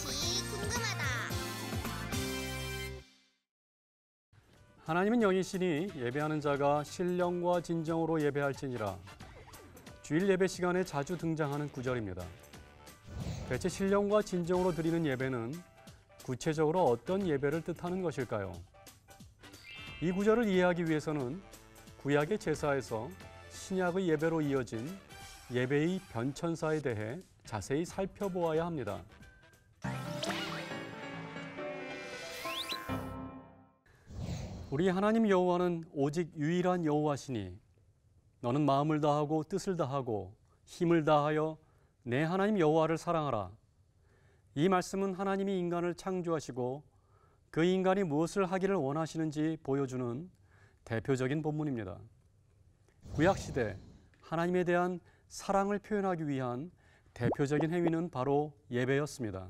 그것이 궁금하다. 하나님은 영이시니 예배하는 자가 신령과 진정으로 예배할지니라. 주일 예배 시간에 자주 등장하는 구절입니다. 대체 신령과 진정으로 드리는 예배는 구체적으로 어떤 예배를 뜻하는 것일까요? 이 구절을 이해하기 위해서는 구약의 제사에서 신약의 예배로 이어진 예배의 변천사에 대해 자세히 살펴보아야 합니다. 우리 하나님 여호와는 오직 유일한 여호와시니 너는 마음을 다하고 뜻을 다하고 힘을 다하여 내 하나님 여호와를 사랑하라. 이 말씀은 하나님이 인간을 창조하시고 그 인간이 무엇을 하기를 원하시는지 보여주는 대표적인 본문입니다. 구약시대 하나님에 대한 사랑을 표현하기 위한 대표적인 행위는 바로 예배였습니다.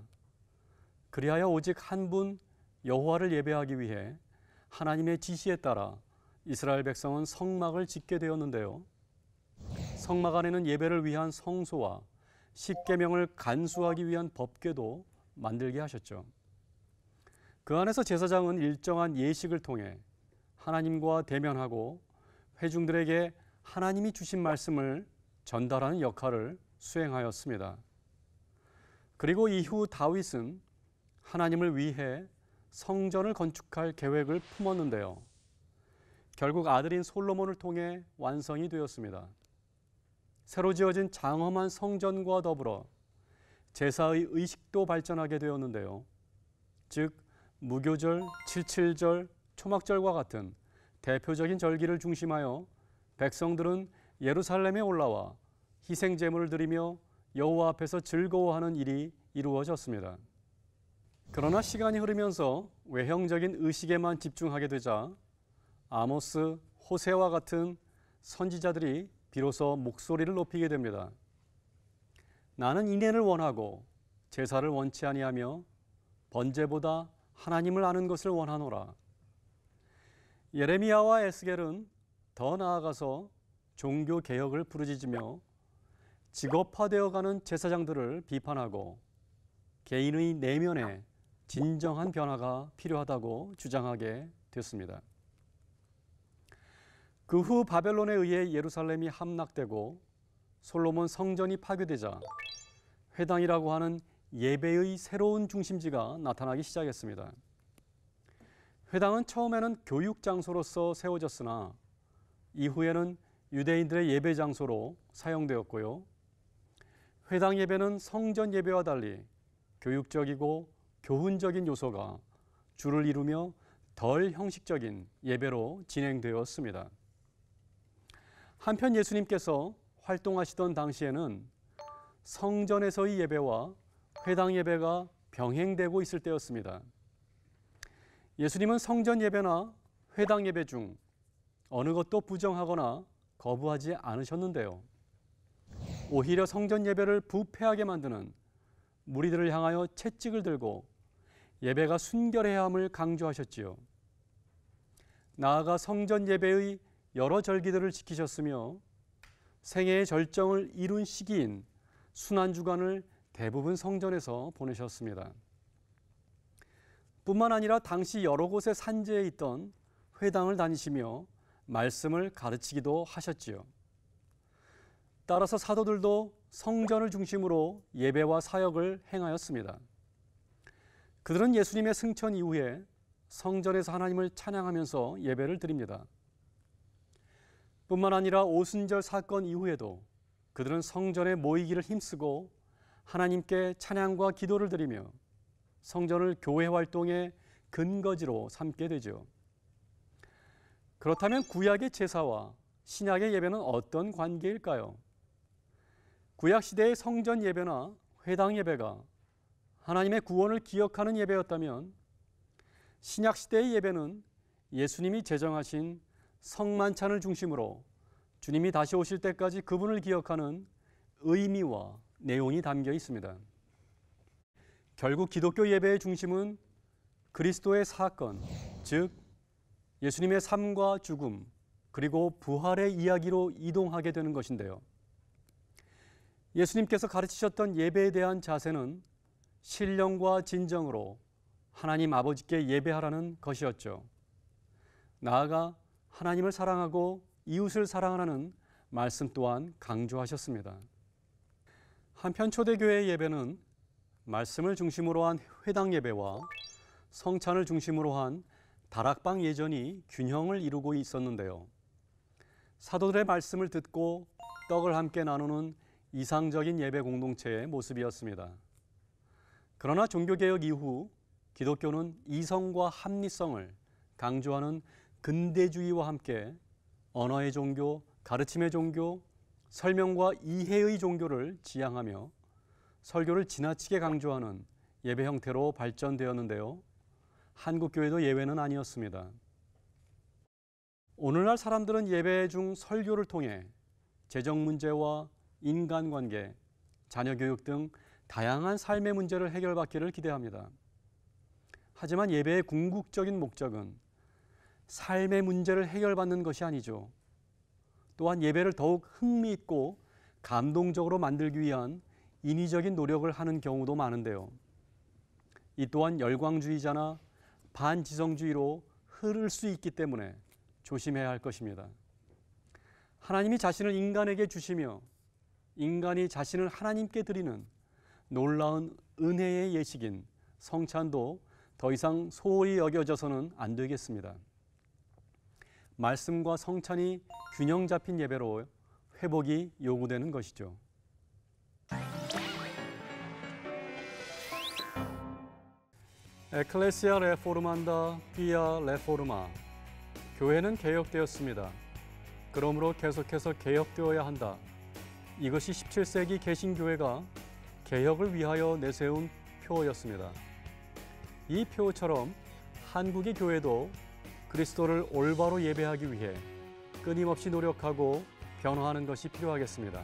그리하여 오직 한 분 여호와를 예배하기 위해 하나님의 지시에 따라 이스라엘 백성은 성막을 짓게 되었는데요. 성막 안에는 예배를 위한 성소와 십계명을 간수하기 위한 법궤도 만들게 하셨죠. 그 안에서 제사장은 일정한 예식을 통해 하나님과 대면하고 회중들에게 하나님이 주신 말씀을 전달하는 역할을 수행하였습니다. 그리고 이후 다윗은 하나님을 위해 성전을 건축할 계획을 품었는데요. 결국 아들인 솔로몬을 통해 완성이 되었습니다. 새로 지어진 장엄한 성전과 더불어 제사의 의식도 발전하게 되었는데요. 즉 무교절, 칠칠절, 초막절과 같은 대표적인 절기를 중심하여 백성들은 예루살렘에 올라와 희생 제물을 드리며 여호와 앞에서 즐거워하는 일이 이루어졌습니다. 그러나 시간이 흐르면서 외형적인 의식에만 집중하게 되자 아모스, 호세와 같은 선지자들이 비로소 목소리를 높이게 됩니다. 나는 인애를 원하고 제사를 원치 아니하며 번제보다 하나님을 아는 것을 원하노라. 예레미야와 에스겔은 더 나아가서 종교 개혁을 부르짖으며 직업화되어가는 제사장들을 비판하고 개인의 내면에 진정한 변화가 필요하다고 주장하게 됐습니다. 그 후 바벨론에 의해 예루살렘이 함락되고 솔로몬 성전이 파괴되자 회당이라고 하는 예배의 새로운 중심지가 나타나기 시작했습니다. 회당은 처음에는 교육 장소로서 세워졌으나 이후에는 유대인들의 예배 장소로 사용되었고요. 회당 예배는 성전 예배와 달리 교육적이고 교훈적인 요소가 주를 이루며 덜 형식적인 예배로 진행되었습니다. 한편 예수님께서 활동하시던 당시에는 성전에서의 예배와 회당 예배가 병행되고 있을 때였습니다. 예수님은 성전 예배나 회당 예배 중 어느 것도 부정하거나 거부하지 않으셨는데요. 오히려 성전 예배를 부패하게 만드는 무리들을 향하여 채찍을 들고 예배가 순결해야 함을 강조하셨지요. 나아가 성전 예배의 여러 절기들을 지키셨으며 생애의 절정을 이룬 시기인 순환주간을 대부분 성전에서 보내셨습니다. 뿐만 아니라 당시 여러 곳에 산재해 있던 회당을 다니시며 말씀을 가르치기도 하셨지요. 따라서 사도들도 성전을 중심으로 예배와 사역을 행하였습니다. 그들은 예수님의 승천 이후에 성전에서 하나님을 찬양하면서 예배를 드립니다. 뿐만 아니라 오순절 사건 이후에도 그들은 성전에 모이기를 힘쓰고 하나님께 찬양과 기도를 드리며 성전을 교회 활동의 근거지로 삼게 되죠. 그렇다면 구약의 제사와 신약의 예배는 어떤 관계일까요? 구약 시대의 성전 예배나 회당 예배가 하나님의 구원을 기억하는 예배였다면 신약 시대의 예배는 예수님이 제정하신 성만찬을 중심으로 주님이 다시 오실 때까지 그분을 기억하는 의미와 내용이 담겨 있습니다. 결국 기독교 예배의 중심은 그리스도의 사건, 즉 예수님의 삶과 죽음, 그리고 부활의 이야기로 이동하게 되는 것인데요. 예수님께서 가르치셨던 예배에 대한 자세는 신령과 진정으로 하나님 아버지께 예배하라는 것이었죠. 나아가 하나님을 사랑하고 이웃을 사랑하라는 말씀 또한 강조하셨습니다. 한편 초대교회의 예배는 말씀을 중심으로 한 회당 예배와 성찬을 중심으로 한 다락방 예전이 균형을 이루고 있었는데요. 사도들의 말씀을 듣고 떡을 함께 나누는 이상적인 예배 공동체의 모습이었습니다. 그러나 종교개혁 이후 기독교는 이성과 합리성을 강조하는 근대주의와 함께 언어의 종교, 가르침의 종교, 설명과 이해의 종교를 지향하며 설교를 지나치게 강조하는 예배 형태로 발전되었는데요. 한국교회도 예외는 아니었습니다. 오늘날 사람들은 예배 중 설교를 통해 재정 문제와 인간관계, 자녀교육 등 다양한 삶의 문제를 해결받기를 기대합니다. 하지만 예배의 궁극적인 목적은 삶의 문제를 해결받는 것이 아니죠. 또한 예배를 더욱 흥미있고 감동적으로 만들기 위한 인위적인 노력을 하는 경우도 많은데요. 이 또한 열광주의자나 반지성주의로 흐를 수 있기 때문에 조심해야 할 것입니다. 하나님이 자신을 인간에게 주시며 인간이 자신을 하나님께 드리는 놀라운 은혜의 예식인 성찬도 더 이상 소홀히 여겨져서는 안 되겠습니다. 말씀과 성찬이 균형 잡힌 예배로 회복이 요구되는 것이죠. 에클레시아 레포르만다 피아 레포르마. 교회는 개혁되었습니다. 그러므로 계속해서 개혁되어야 한다. 이것이 17세기 개신교회가 개혁을 위하여 내세운 표어였습니다. 이 표어처럼 한국의 교회도 그리스도를 올바로 예배하기 위해 끊임없이 노력하고 변화하는 것이 필요하겠습니다.